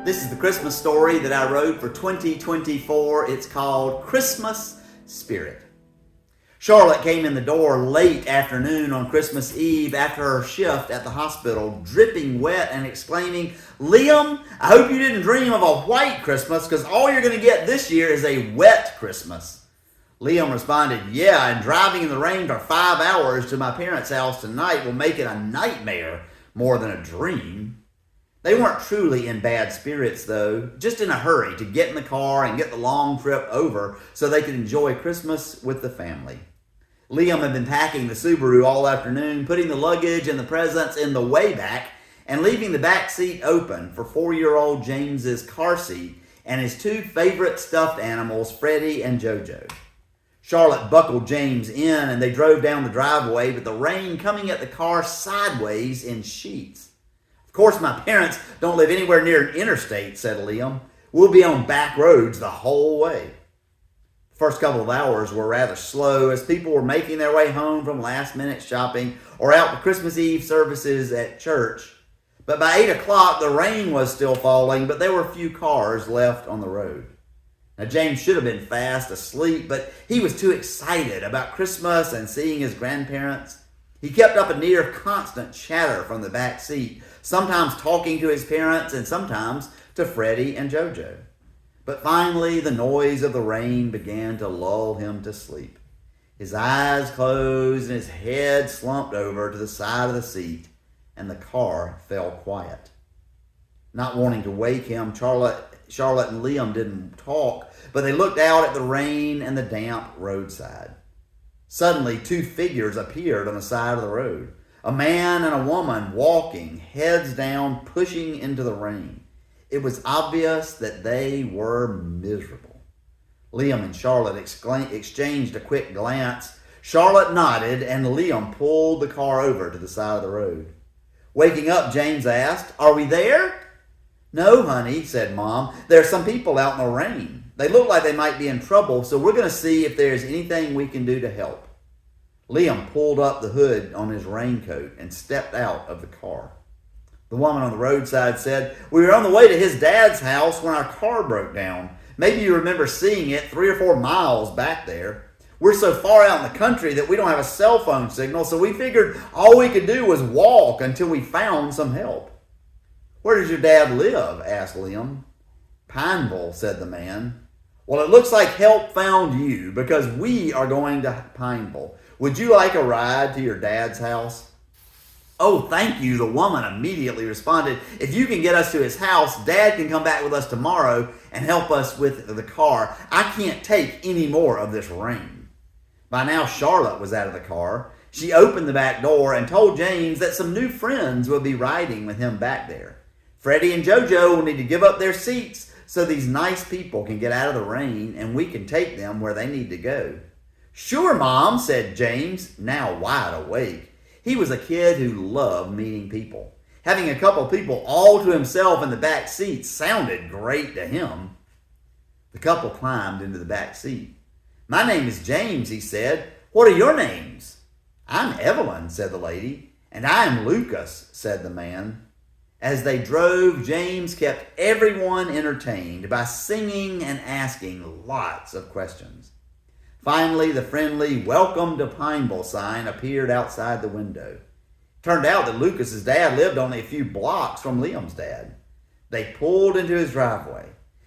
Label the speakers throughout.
Speaker 1: This is the Christmas story that I wrote for 2024. It's called Christmas Spirit. Charlotte came in the door late afternoon on Christmas Eve after her shift at the hospital, dripping wet and exclaiming, "Liam, I hope you didn't dream of a white Christmas because all you're going to get this year is a wet Christmas." Liam responded, "Yeah, and driving in the rain for 5 hours to my parents' house tonight will make it a nightmare more than a dream." They weren't truly in bad spirits, though, just in a hurry to get in the car and get the long trip over so they could enjoy Christmas with the family. Liam had been packing the Subaru all afternoon, putting the luggage and the presents in the way back and leaving the back seat open for 4-year-old James's car seat and his 2 favorite stuffed animals, Freddie and Jojo. Charlotte buckled James in and they drove down the driveway with the rain coming at the car sideways in sheets. "Of course, my parents don't live anywhere near an interstate," said Liam. "We'll be on back roads the whole way." The first couple of hours were rather slow as people were making their way home from last-minute shopping or out to Christmas Eve services at church. But by 8 o'clock, the rain was still falling, but there were few cars left on the road. Now, James should have been fast asleep, but he was too excited about Christmas and seeing his grandparents. He kept up a near constant chatter from the back seat, sometimes talking to his parents and sometimes to Freddie and Jojo. But finally, the noise of the rain began to lull him to sleep. His eyes closed and his head slumped over to the side of the seat, and the car fell quiet. Not wanting to wake him, Charlotte and Liam didn't talk, but they looked out at the rain and the damp roadside. Suddenly, 2 figures appeared on the side of the road. A man and a woman walking, heads down, pushing into the rain. It was obvious that they were miserable. Liam and Charlotte exchanged a quick glance. Charlotte nodded and Liam pulled the car over to the side of the road. Waking up, James asked, "Are we there?" "No, honey," said Mom. "There's some people out in the rain. They look like they might be in trouble, so we're going to see if there's anything we can do to help." Liam pulled up the hood on his raincoat and stepped out of the car. The woman on the roadside said, "We were on the way to his dad's house when our car broke down. Maybe you remember seeing it 3 or 4 miles back there. We're so far out in the country that we don't have a cell phone signal, so we figured all we could do was walk until we found some help." "Where does your dad live?" asked Liam. "Pineville," said the man. "Well, it looks like help found you because we are going to Pineville. Would you like a ride to your dad's house?" "Oh, thank you," the woman immediately responded. "If you can get us to his house, Dad can come back with us tomorrow and help us with the car. I can't take any more of this rain." By now, Charlotte was out of the car. She opened the back door and told James that some new friends would be riding with him back there. Freddie and Jojo will need to give up their seats so these nice people can get out of the rain and we can take them where they need to go. "Sure, Mom," said James, now wide awake. He was a kid who loved meeting people. Having a couple people all to himself in the back seat sounded great to him. The couple climbed into the back seat. "My name is James," he said. "What are your names?" "I'm Evelyn," said the lady. "And I am Lucas," said the man. As they drove, James kept everyone entertained by singing and asking lots of questions. Finally, the friendly "Welcome to Pineville" sign appeared outside the window. It turned out that Lucas's dad lived only a few blocks from Liam's dad. They pulled into his driveway,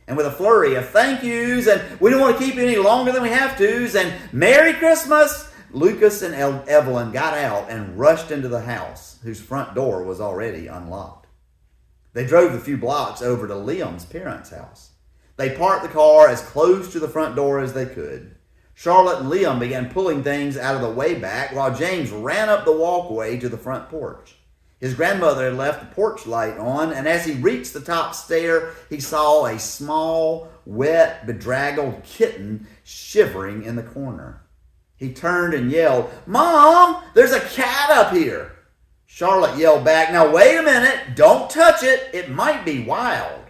Speaker 1: and with a flurry of thank yous and "we don't want to keep you any longer than we have to's" and "Merry Christmas," Lucas and Evelyn got out and rushed into the house, whose front door was already unlocked. They drove the few blocks over to Liam's parents' house. They parked the car as close to the front door as they could. Charlotte and Liam began pulling things out of the way back while James ran up the walkway to the front porch. His grandmother had left the porch light on, and as he reached the top stair, he saw a small, wet, bedraggled kitten shivering in the corner. He turned and yelled, "Mom, there's a cat up here!" Charlotte yelled back, "Now wait a minute, don't touch it, it might be wild."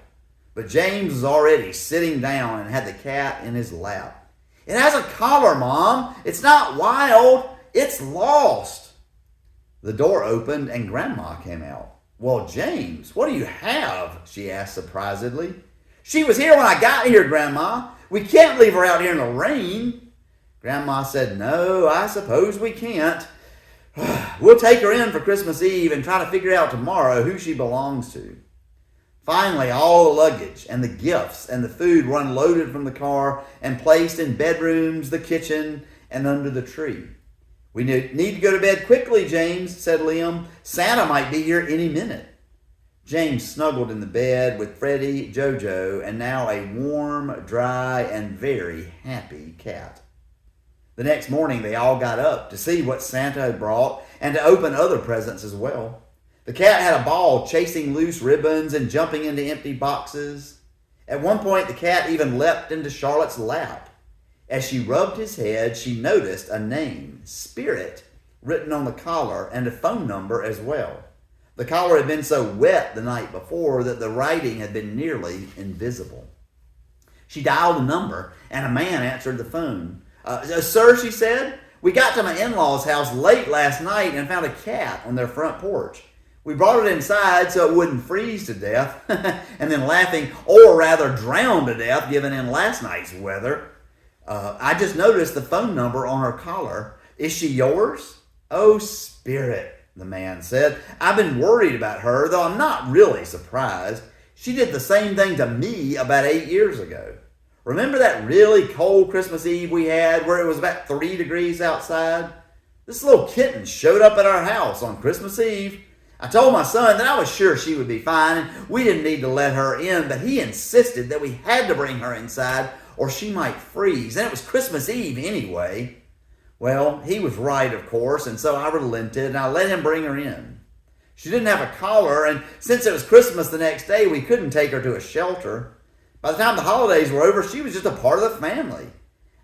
Speaker 1: But James was already sitting down and had the cat in his lap. "It has a collar, Mom. It's not wild. It's lost." The door opened and Grandma came out. "Well, James, what do you have?" she asked surprisedly. "She was here when I got here, Grandma. We can't leave her out here in the rain." Grandma said, "No, I suppose we can't. We'll take her in for Christmas Eve and try to figure out tomorrow who she belongs to." Finally, all the luggage and the gifts and the food were unloaded from the car and placed in bedrooms, the kitchen, and under the tree. "We need to go to bed quickly, James," said Liam. "Santa might be here any minute." James snuggled in the bed with Freddie, Jojo, and now a warm, dry, and very happy cat. The next morning, they all got up to see what Santa had brought and to open other presents as well. The cat had a ball chasing loose ribbons and jumping into empty boxes. At one point, the cat even leapt into Charlotte's lap. As she rubbed his head, she noticed a name, Spirit, written on the collar and a phone number as well. The collar had been so wet the night before that the writing had been nearly invisible. She dialed the number, and a man answered the phone. "Sir," she said, "we got to my in-laws' house late last night and found a cat on their front porch. We brought it inside so it wouldn't freeze to death," and then laughing, "or rather drown to death given in last night's weather. I just noticed the phone number on her collar. Is she yours?" "Oh, Spirit," the man said. "I've been worried about her, though I'm not really surprised. She did the same thing to me about 8 years ago. Remember that really cold Christmas Eve we had where it was about 3 degrees outside? This little kitten showed up at our house on Christmas Eve. I told my son that I was sure she would be fine and we didn't need to let her in, but he insisted that we had to bring her inside or she might freeze, and it was Christmas Eve anyway. Well, he was right, of course, and so I relented and I let him bring her in. She didn't have a collar, and since it was Christmas the next day, we couldn't take her to a shelter. By the time the holidays were over, she was just a part of the family.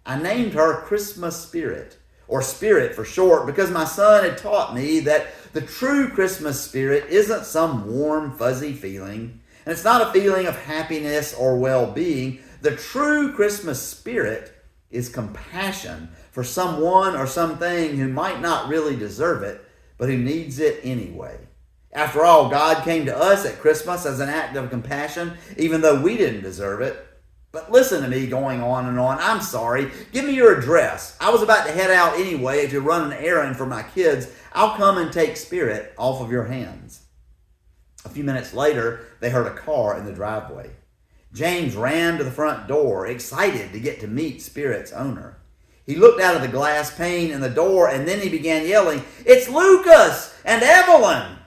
Speaker 1: I named her Christmas Spirit, or Spirit for short, because my son had taught me that the true Christmas spirit isn't some warm, fuzzy feeling, and it's not a feeling of happiness or well-being. The true Christmas spirit is compassion for someone or something who might not really deserve it, but who needs it anyway. After all, God came to us at Christmas as an act of compassion, even though we didn't deserve it. But listen to me going on and on. I'm sorry. Give me your address. I was about to head out anyway to run an errand for my kids. I'll come and take Spirit off of your hands. A few minutes later, they heard a car in the driveway. James ran to the front door, excited to get to meet Spirit's owner. He looked out of the glass pane in the door, and then he began yelling, "It's Lucas and Evelyn!"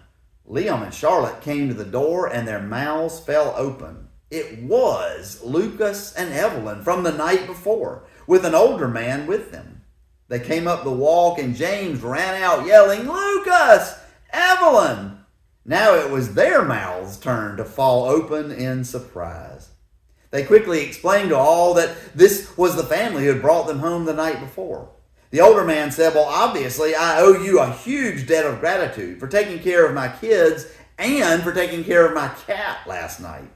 Speaker 1: Liam and Charlotte came to the door, and their mouths fell open. It was Lucas and Evelyn from the night before, with an older man with them. They came up the walk, and James ran out yelling, "Lucas! Evelyn!" Now it was their mouths' turn to fall open in surprise. They quickly explained to all that this was the family who had brought them home the night before. The older man said, "Well, obviously, I owe you a huge debt of gratitude for taking care of my kids and for taking care of my cat last night.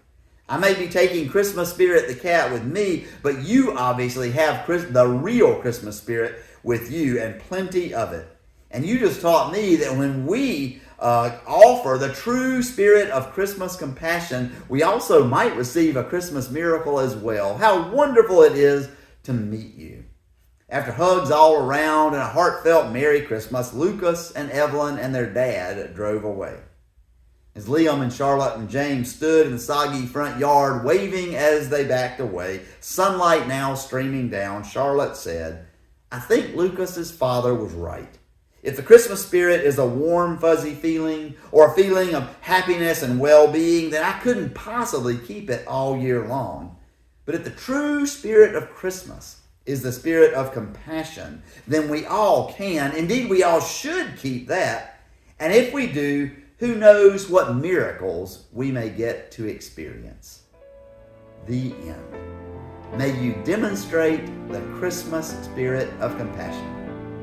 Speaker 1: I may be taking Christmas Spirit the cat with me, but you obviously have the real Christmas Spirit with you and plenty of it. And you just taught me that when we offer the true spirit of Christmas compassion, we also might receive a Christmas miracle as well. How wonderful it is to meet you." After hugs all around and a heartfelt Merry Christmas, Lucas and Evelyn and their dad drove away. As Liam and Charlotte and James stood in the soggy front yard, waving as they backed away, sunlight now streaming down, Charlotte said, "I think Lucas's father was right. If the Christmas spirit is a warm, fuzzy feeling or a feeling of happiness and well-being, then I couldn't possibly keep it all year long. But if the true spirit of Christmas is the spirit of compassion, then we all can, indeed we all should keep that. And if we do, who knows what miracles we may get to experience." The end. May you demonstrate the Christmas spirit of compassion.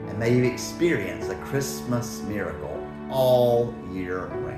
Speaker 1: And may you experience a Christmas miracle all year round.